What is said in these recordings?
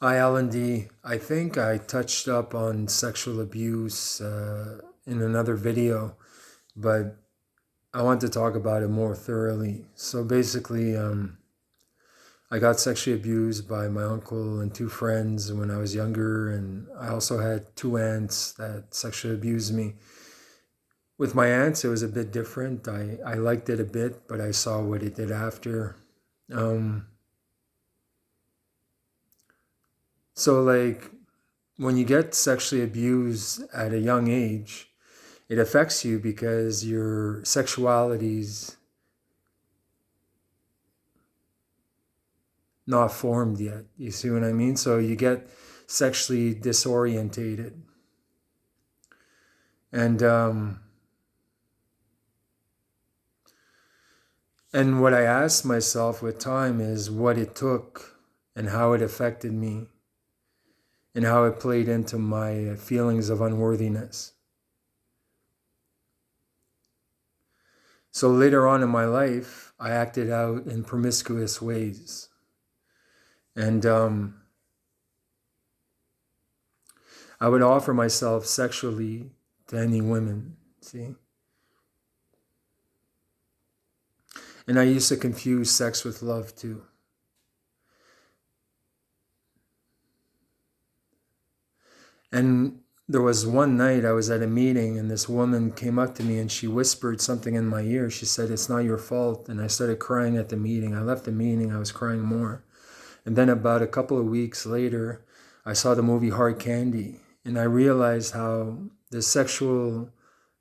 Hi, Alan D. I think I touched up on sexual abuse in another video, but I want to talk about it more thoroughly. So basically, I got sexually abused by my uncle and two friends when I was younger, and I also had two aunts that sexually abused me. With my aunts, it was a bit different. I liked it a bit, but I saw what it did after. Um, so, when you get sexually abused at a young age, it affects you because your sexuality's not formed yet. You see what I mean? So you get sexually disorientated. And and what I asked myself with time is what it took and how it affected me and how it played into my feelings of unworthiness. So later on in my life, I acted out in promiscuous ways. And I would offer myself sexually to any women, see? And I used to confuse sex with love too. And there was one night I was at a meeting and this woman came up to me and she whispered something in my ear. She said, "It's not your fault." And I started crying at the meeting. I left the meeting, I was crying more. And then about a couple of weeks later, I saw the movie Hard Candy. And I realized how the sexual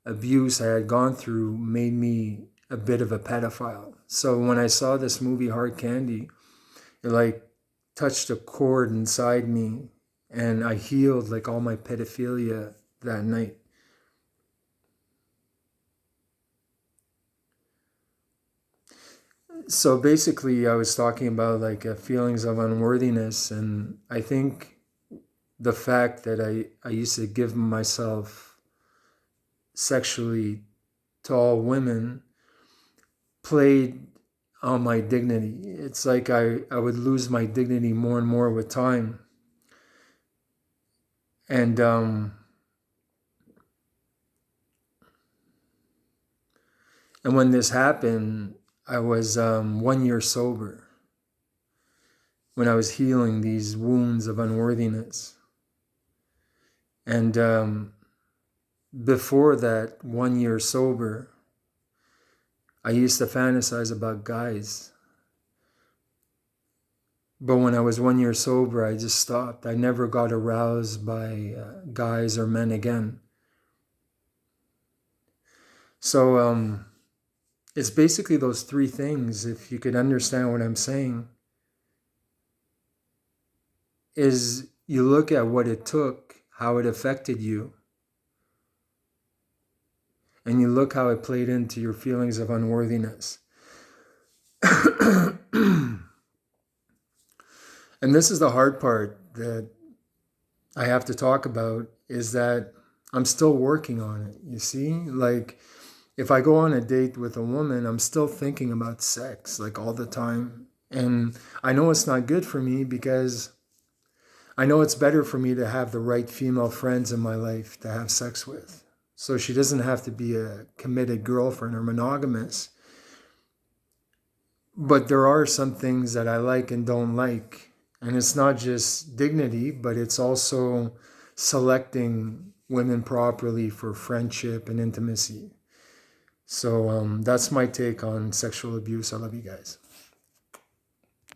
abuse I had gone through made me a bit of a pedophile. So when I saw this movie Hard Candy, it like touched a chord inside me and I healed like all my pedophilia that night. So basically I was talking about like feelings of unworthiness, and I think the fact that I used to give myself sexually to all women played on my dignity. It's like I would lose my dignity more and more with time. And when this happened, I was 1 year sober when I was healing these wounds of unworthiness. And before that 1 year sober, I used to fantasize about guys. But when I was 1 year sober, I just stopped. I never got aroused by guys or men again. So it's basically those three things, if you could understand what I'm saying, is you look at what it took, how it affected you, and you look how it played into your feelings of unworthiness. And this is the hard part that I have to talk about, is that I'm still working on it. You see, like if I go on a date with a woman, I'm still thinking about sex like all the time. And I know it's not good for me because I know it's better for me to have the right female friends in my life to have sex with. So she doesn't have to be a committed girlfriend or monogamous. But there are some things that I like and don't like. And it's not just dignity, but it's also selecting women properly for friendship and intimacy. So that's my take on sexual abuse. I love you guys.